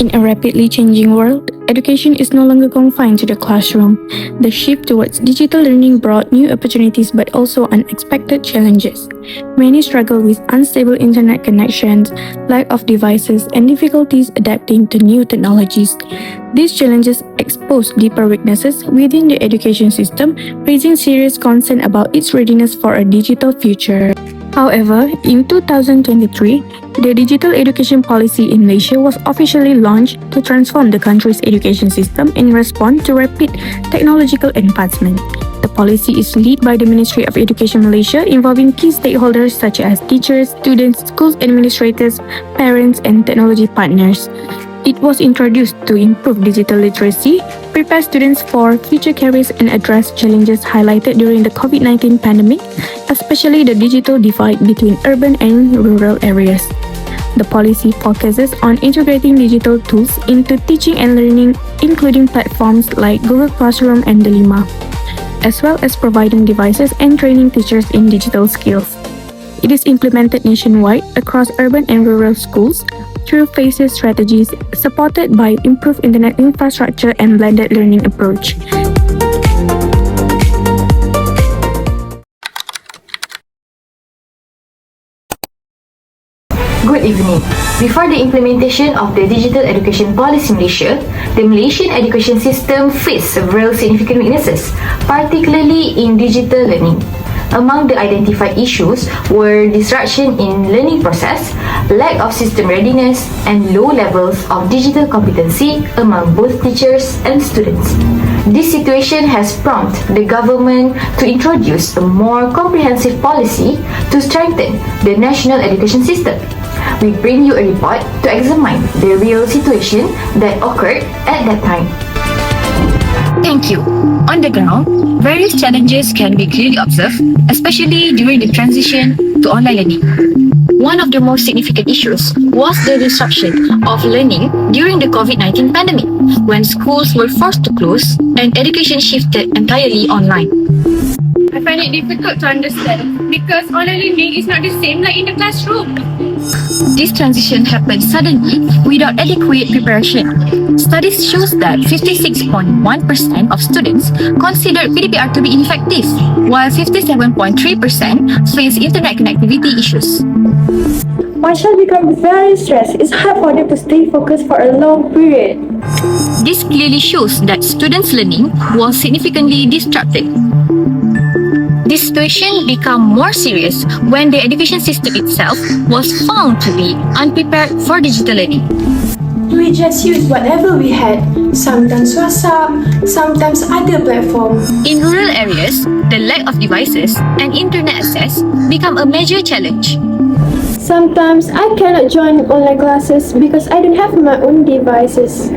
In a rapidly changing world, education is no longer confined to the classroom. The shift towards digital learning brought new opportunities but also unexpected challenges. Many struggle with unstable internet connections, lack of devices, and difficulties adapting to new technologies. These challenges expose deeper weaknesses within the education system, raising serious concern about its readiness for a digital future. However, in 2023, the digital education policy in Malaysia was officially launched to transform the country's education system in response to rapid technological advancement. The policy is led by the Ministry of Education Malaysia, involving key stakeholders such as teachers, students, school administrators, parents, and technology partners. It was introduced to improve digital literacy, prepare students for future careers, and address challenges highlighted during the COVID-19 pandemic, especially the digital divide between urban and rural areas. The policy focuses on integrating digital tools into teaching and learning, including platforms like Google Classroom and DANIA, as well as providing devices and training teachers in digital skills. It is implemented nationwide across urban and rural schools through phases strategies supported by improved internet infrastructure and blended learning approach. Good evening. Before the implementation of the Digital Education Policy Malaysia, the Malaysian education system faced several significant weaknesses, particularly in digital learning. Among the identified issues were disruption in learning process, lack of system readiness, and low levels of digital competency among both teachers and students. This situation has prompted the government to introduce a more comprehensive policy to strengthen the national education system. We bring you a report to examine the real situation that occurred at that time. Thank you. On the ground, various challenges can be clearly observed, especially during the transition to online learning. One of the most significant issues was the disruption of learning during the COVID-19 pandemic, when schools were forced to close and education shifted entirely online. I find it difficult to understand because online learning is not the same like in the classroom. This transition happened suddenly without adequate preparation. Studies shows that 56.1% of students considered PDPR to be ineffective, while 57.3% face internet connectivity issues. My child becomes very stressed. It's hard for them to stay focused for a long period. This clearly shows that students' learning was significantly disrupted. This situation became more serious when the education system itself was found to be unprepared for digital learning. We just used whatever we had, sometimes WhatsApp, sometimes other platforms. In rural areas, the lack of devices and internet access become a major challenge. Sometimes I cannot join online classes because I don't have my own devices.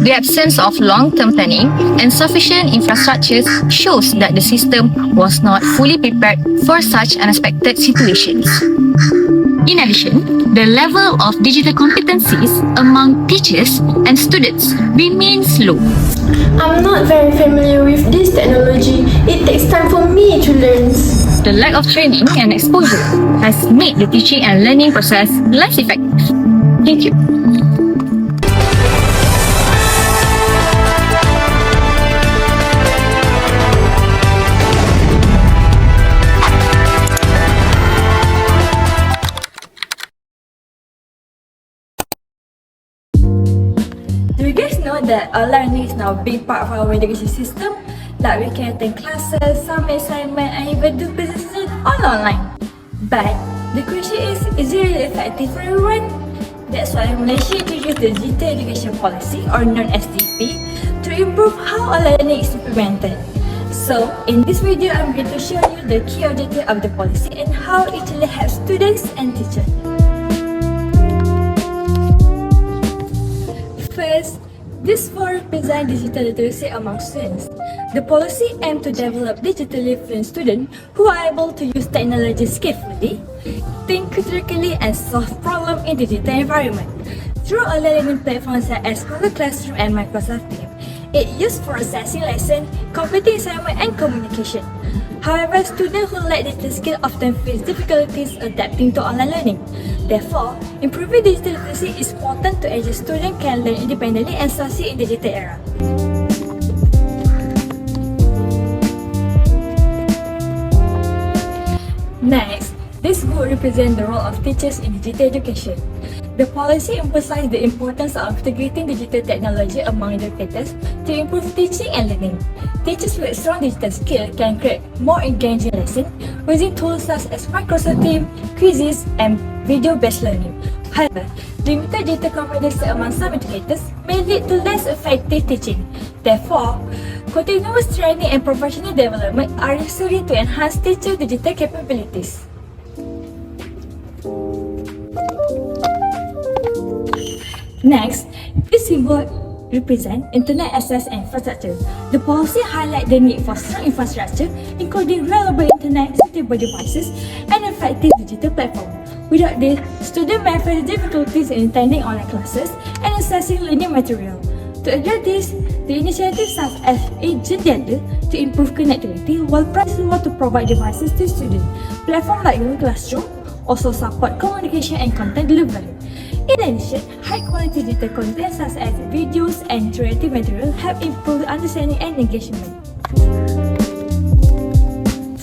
The absence of long-term planning and sufficient infrastructures shows that the system was not fully prepared for such unexpected situations. In addition, the level of digital competencies among teachers and students remains low. I'm not very familiar with this technology. It takes time for me to learn. The lack of training and exposure has made the teaching and learning process less effective. Thank you. Do you guys know that online learning is now a big part of our education system? Like we can attend classes, submit assignment, and even do businesses all online. But the question is it really effective for everyone? That's why Malaysia introduced the Digital Education Policy, or known as DP, to improve how online learning is implemented. So, in this video, I'm going to show you the key objective of the policy and how it really helps students and teachers. First, this will represent digital literacy among students. The policy aims to develop digitally fluent students who are able to use technology skillfully, think critically, and solve problems in digital environment. Through online learning platforms such as Google Classroom and Microsoft Teams, it's used for assessing lessons, completing assignments, and communication. However, students who lack digital skills often face difficulties adapting to online learning. Therefore, improving digital literacy is important to ensure students can learn independently and succeed in the digital era. Next, this book represents the role of teachers in digital education. The policy emphasizes the importance of integrating digital technology among educators to improve teaching and learning. Teachers with strong digital skills can create more engaging lessons using tools such as Microsoft Teams, quizzes, and video-based learning. However, limited digital competency among some educators may lead to less effective teaching. Therefore, continuous training and professional development are necessary to enhance teacher digital capabilities. Next, this symbol represents internet access and infrastructure. The policy highlights the need for strong infrastructure, including reliable internet, suitable devices, and effective digital platforms. Without this, students may face difficulties in attending online classes and accessing learning material. To address this, the initiatives such as JNDLA to improve connectivity, while Press Law to provide devices to students. Platforms like Google Classroom also support communication and content delivery. In addition, high-quality digital content such as videos and interactive material help improve understanding and engagement.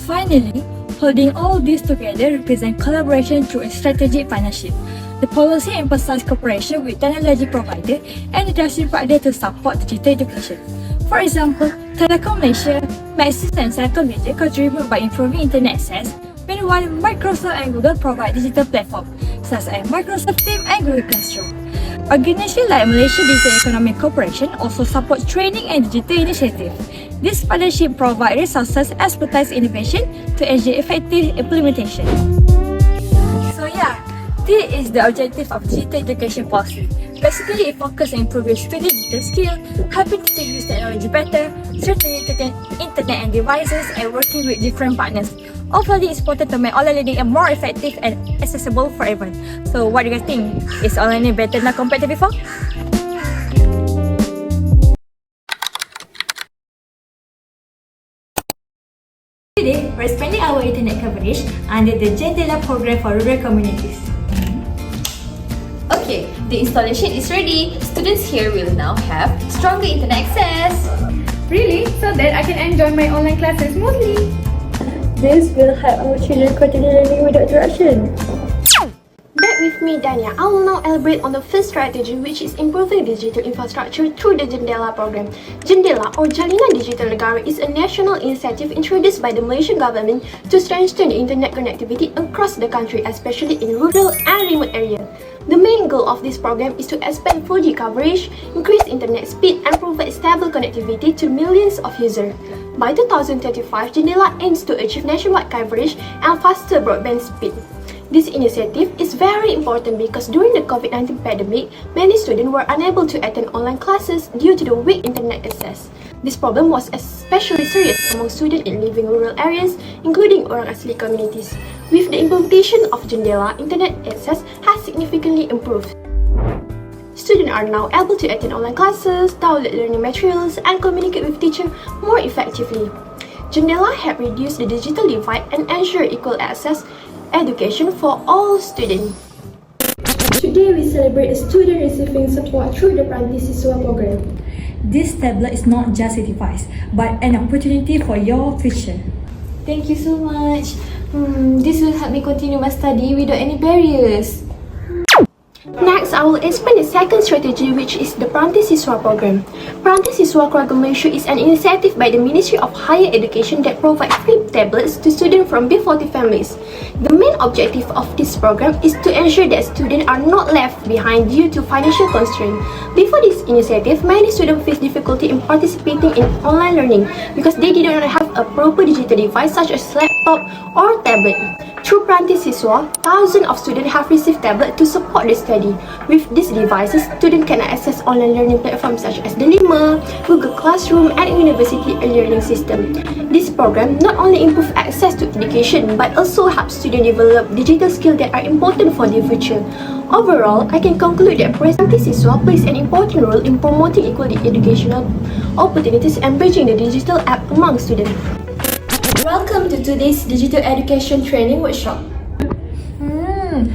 Finally, holding all this together represents collaboration through a strategic partnership. The policy emphasizes cooperation with technology providers and industry partners to support digital education. For example, Telekom Malaysia, Maxis and Celcom Malaysia contribute by improving internet access, meanwhile Microsoft and Google provide digital platforms such as Microsoft Teams and Google Classroom. Organizations like Malaysia Digital Economic Corporation also support training and digital initiatives. This partnership provides resources, expertise, innovation to ensure effective implementation. So yeah, this is the objective of digital education policy. Basically, it focuses on improving student digital skills, helping to use technology better, strengthening internet and devices, and working with different partners. Hopefully, it's important to make online learning more effective and accessible for everyone. So, what do you guys think? Is online learning better now compared to before? Today, we're expanding our internet coverage under the JNDLA program for rural communities. Okay, the installation is ready. Students here will now have stronger internet access. Really? So that I can enjoy my online classes smoothly. This will help our children continue learning without interruption. Back with me, Dania. I will now elaborate on the first strategy, which is improving digital infrastructure through the JNDLA program. JNDLA, or Jalinan Digital Negara, is a national initiative introduced by the Malaysian government to strengthen the internet connectivity across the country, especially in rural and remote areas. The main goal of this program is to expand 4G coverage, increase internet speed, and provide stable connectivity to millions of users. By 2035, JNDLA aims to achieve nationwide coverage and faster broadband speed. This initiative is very important because during the COVID-19 pandemic, many students were unable to attend online classes due to the weak internet access. This problem was especially serious among students in living rural areas, including orang asli communities. With the implementation of JNDLA, internet access has significantly improved. Students are now able to attend online classes, download learning materials, and communicate with teachers more effectively. JNDLA has reduced the digital divide and ensure equal access education for all students. Today we celebrate a student receiving support through the BINTISHAHARIDZUAN program. This tablet is not just a device, but an opportunity for your future. Thank you so much. This will help me continue my study without any barriers. Next, I will explain the second strategy, which is the BINTISHAHARIDZUAN program. BINTISHAHARIDZUAN program Malaysia is an initiative by the Ministry of Higher Education that provides free tablets to students from B40 families. The main objective of this program is to ensure that students are not left behind due to financial constraints. Before this initiative, many students face difficulty in participating in online learning because they did not have a proper digital device such as laptop or tablet. Through BINTISHAHARIDZUAN, thousands of students have received tablets to support their study. With these devices, students can access online learning platforms such as DANIA, Google Classroom, and University e-learning system. This program not only improves access to education but also helps students develop digital skills that are important for their future. Overall, I can conclude that BINTISHAHARIDZUAN plays an important role in promoting equal educational opportunities and bridging the digital gap among students. Welcome to today's digital education training workshop.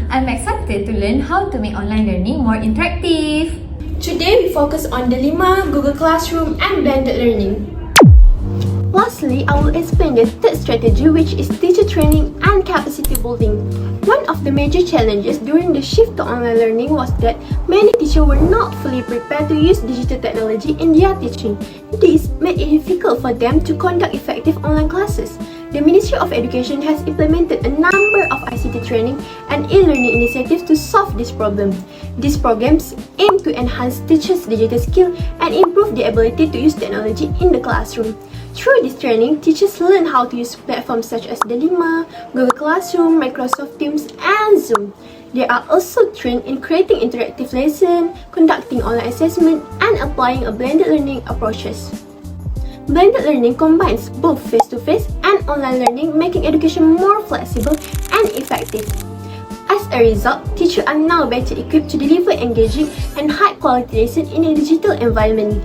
I'm excited to learn how to make online learning more interactive. Today we focus on Delima, Google Classroom and blended learning. Lastly, I will explain the third strategy, which is teacher training and capacity building. One of the major challenges during the shift to online learning was that many teachers were not fully prepared to use digital technology in their teaching. This made it difficult for them to conduct effective online classes. The Ministry of Education has implemented a number of ICT training and e-learning initiatives to solve this problem. These programs aim to enhance teachers' digital skill and improve their ability to use technology in the classroom. Through this training, teachers learn how to use platforms such as Delima, Google Classroom, Microsoft Teams, and Zoom. They are also trained in creating interactive lessons, conducting online assessment, and applying a blended learning approaches. Blended learning combines both face-to-face and online learning, making education more flexible and effective. As a result, teachers are now better equipped to deliver engaging and high-quality lessons in a digital environment.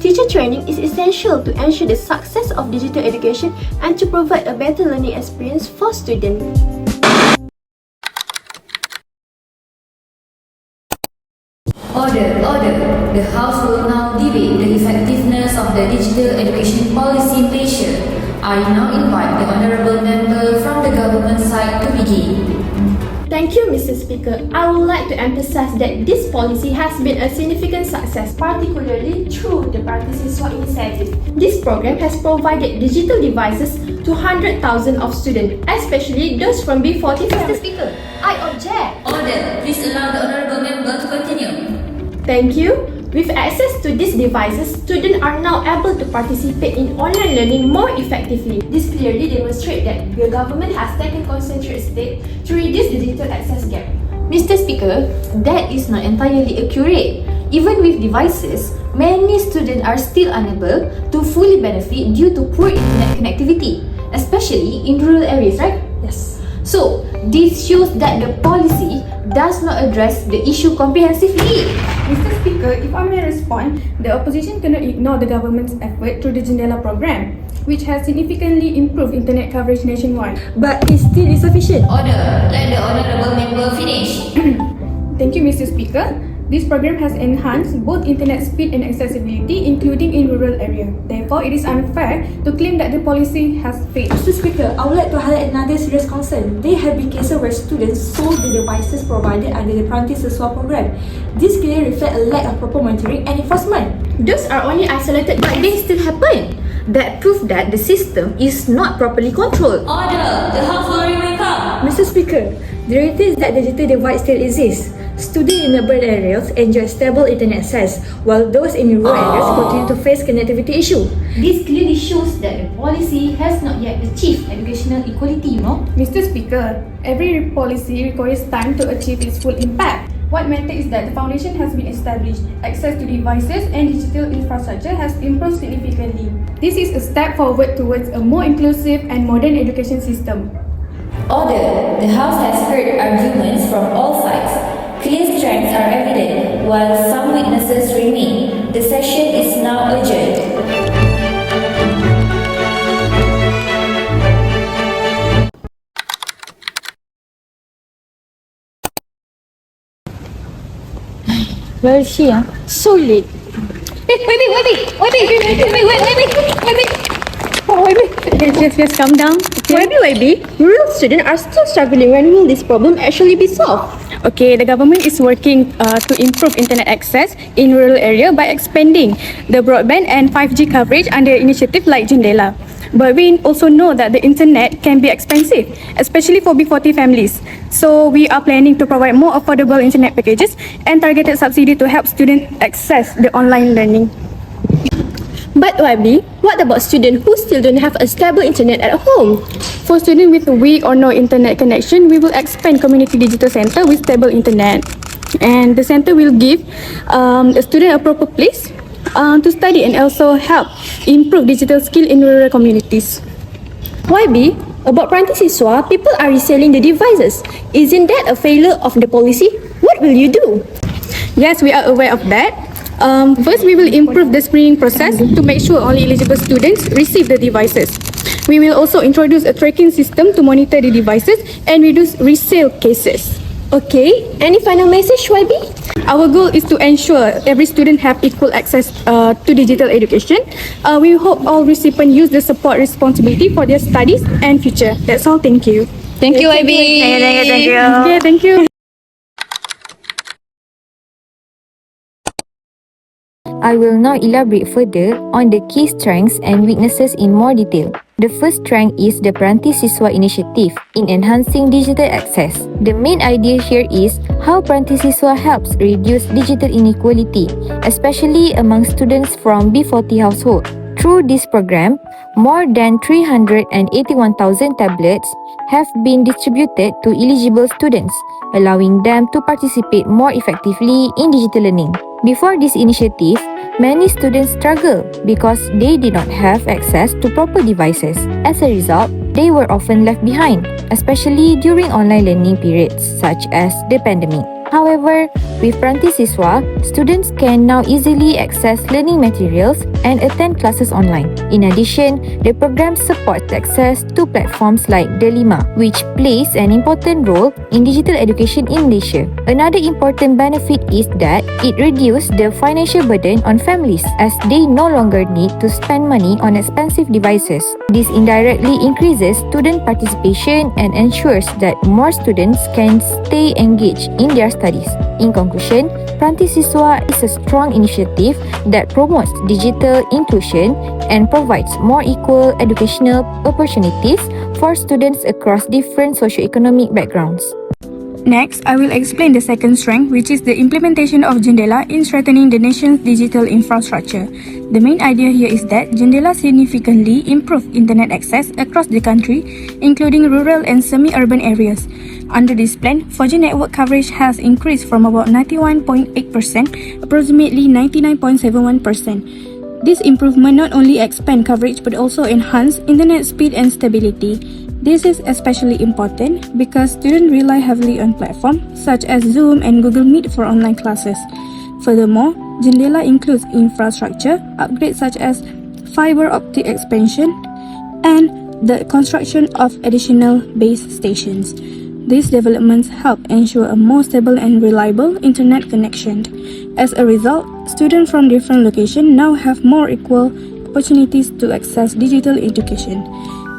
Teacher training is essential to ensure the success of digital education and to provide a better learning experience for students. Order, order. The House will now debate the effectiveness of the digital education policy in Malaysia. I now invite the Honourable Member from the government side to begin. Thank you, Mr. Speaker. I would like to emphasize that this policy has been a significant success, particularly through the Partisiswa initiative. This program has provided digital devices to 100,000 of students, especially those from B40 Mr. families. Speaker, I object. Order. Please allow the Honourable Member to continue. Thank you. With access to these devices, students are now able to participate in online learning more effectively. This clearly demonstrates that the government has taken concentrated steps to reduce the digital access gap. Mr. Speaker, that is not entirely accurate. Even with devices, many students are still unable to fully benefit due to poor internet connectivity, especially in rural areas, right? Yes. So, this shows that the policy does not address the issue comprehensively. Mr. Speaker, if I may respond, the opposition cannot ignore the government's effort through the Jendela program, which has significantly improved internet coverage nationwide. But it still insufficient. Order. Let the Honourable Member finish. Thank you, Mr. Speaker. This program has enhanced both internet speed and accessibility, including in rural areas. Therefore, it is unfair to claim that the policy has failed. Mr. Speaker, I would like to highlight another serious concern. There have been cases where students sold the devices provided under the Partisiswa program. This clearly reflects a lack of proper monitoring and enforcement. Those are only isolated, But they still happen. That proves that the system is not properly controlled. Order. The House will remain calm. Mr. Speaker, the reality is that digital divide still exists. Students in urban areas enjoy stable internet access, while those in rural areas continue to face connectivity issues. This clearly shows that the policy has not yet achieved educational equality, Mr. Speaker, every policy requires time to achieve its full impact. What matters is that the foundation has been established, access to devices and digital infrastructure has improved significantly. This is a step forward towards a more inclusive and modern education system. Order. The House has heard arguments from all sides. Clear strengths are evident, while some weaknesses remain. The session is now adjourned. Where is she? So late. Yes, calm down. YB, rural students are still struggling. When will this problem actually be solved? Okay, the government is working to improve internet access in rural area by expanding the broadband and 5G coverage under initiative like Jendela. But we also know that the internet can be expensive, especially for B40 families. So we are planning to provide more affordable internet packages and targeted subsidy to help students access the online learning. But YB, what about students who still don't have a stable internet at home? For students with weak or no internet connection, we will expand community digital center with stable internet. And the center will give a student a proper place to study and also help improve digital skill in rural communities. YB, about Partisiswa, people are reselling the devices. Isn't that a failure of the policy? What will you do? Yes, we are aware of that. First, we will improve the screening process to make sure only eligible students receive the devices. We will also introduce a tracking system to monitor the devices and reduce resale cases. Okay, any final message, YB? Our goal is to ensure every student have equal access to digital education. We hope all recipients use the support responsibility for their studies and future. That's all. Thank you. Thank you, IB. Thank you. Okay, thank you. I will now elaborate further on the key strengths and weaknesses in more detail. The first strength is the Peranti Siswa initiative in enhancing digital access. The main idea here is how Peranti Siswa helps reduce digital inequality, especially among students from B40 household. Through this program, more than 381,000 tablets have been distributed to eligible students, allowing them to participate more effectively in digital learning. Before this initiative, many students struggle because they did not have access to proper devices. As a result, they were often left behind, especially during online learning periods such as the pandemic. However, with Peranti Siswa, students can now easily access learning materials and attend classes online. In addition, the program supports access to platforms like Delima, which plays an important role in digital education in Malaysia. Another important benefit is that it reduces the financial burden on families as they no longer need to spend money on expensive devices. This indirectly increases student participation and ensures that more students can stay engaged in their studies. In conclusion, Peranti Siswa is a strong initiative that promotes digital inclusion and provides more equal educational opportunities for students across different socio-economic backgrounds. Next, I will explain the second strength, which is the implementation of Jendela in strengthening the nation's digital infrastructure. The main idea here is that Jendela significantly improved internet access across the country, including rural and semi-urban areas. Under this plan, 4G network coverage has increased from about 91.8% approximately 99.71%. This improvement not only expand coverage but also enhance internet speed and stability. This is especially important because students rely heavily on platforms such as Zoom and Google Meet for online classes. Furthermore, Jendela includes infrastructure upgrades such as fiber optic expansion and the construction of additional base stations. These developments help ensure a more stable and reliable internet connection. As a result, students from different locations now have more equal opportunities to access digital education.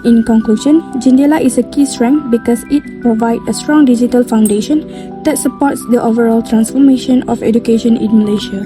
In conclusion, Jendela is a key strength because it provides a strong digital foundation that supports the overall transformation of education in Malaysia.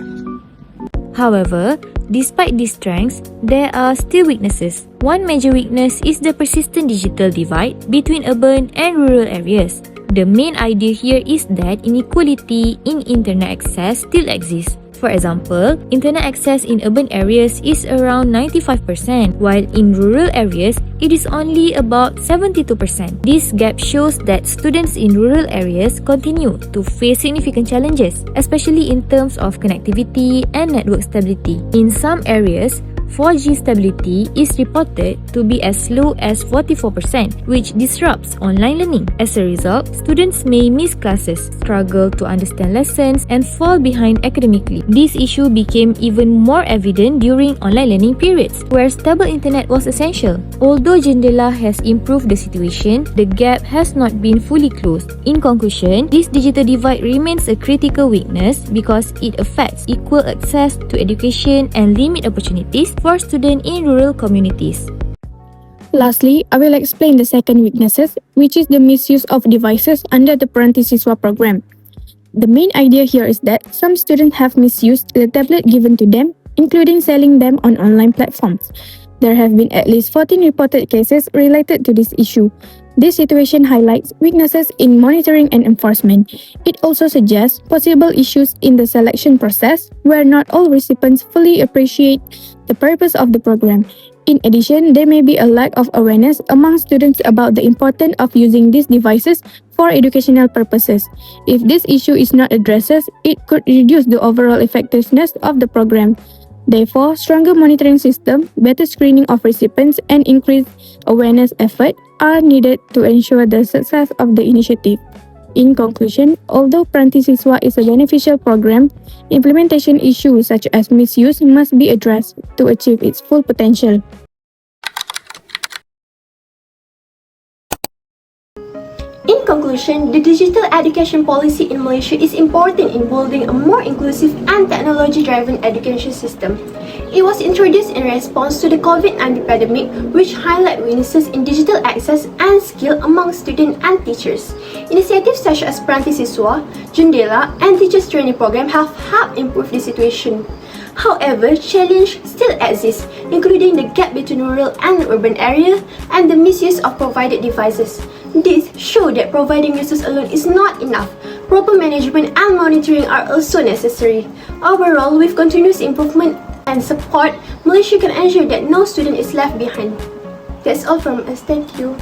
However, despite these strengths, there are still weaknesses. One major weakness is the persistent digital divide between urban and rural areas. The main idea here is that inequality in internet access still exists. For example, internet access in urban areas is around 95%, while in rural areas, it is only about 72%. This gap shows that students in rural areas continue to face significant challenges, especially in terms of connectivity and network stability. In some areas, 4G stability is reported to be as low as 44%, which disrupts online learning. As a result, students may miss classes, struggle to understand lessons, and fall behind academically. This issue became even more evident during online learning periods, where stable internet was essential. Although Jendela has improved the situation, the gap has not been fully closed. In conclusion, this digital divide remains a critical weakness because it affects equal access to education and limit opportunities for students in rural communities. Lastly, I will explain the second weaknesses, which is the misuse of devices under the Peranti Siswa program. The main idea here is that some students have misused the tablet given to them, including selling them on online platforms. There have been at least 14 reported cases related to this issue. This situation highlights weaknesses in monitoring and enforcement. It also suggests possible issues in the selection process where not all recipients fully appreciate the purpose of the program. In addition, there may be a lack of awareness among students about the importance of using these devices for educational purposes. If this issue is not addressed, it could reduce the overall effectiveness of the program. Therefore, stronger monitoring system, better screening of recipients, and increased awareness effort are needed to ensure the success of the initiative. In conclusion, although Peranti Siswa is a beneficial program, implementation issues such as misuse must be addressed to achieve its full potential. conclusion, the digital education policy in Malaysia is important in building a more inclusive and technology-driven education system. It was introduced in response to the COVID-19 pandemic, which highlight weaknesses in digital access and skill among students and teachers. Initiatives such as Peranti Siswa, Jendela, and Teachers Training Program have helped improve the situation. However, challenges still exist, including the gap between rural and urban areas and the misuse of provided devices. This shows that providing resources alone is not enough. Proper management and monitoring are also necessary. Overall, with continuous improvement and support, Malaysia can ensure that no student is left behind. That's all from us. Thank you.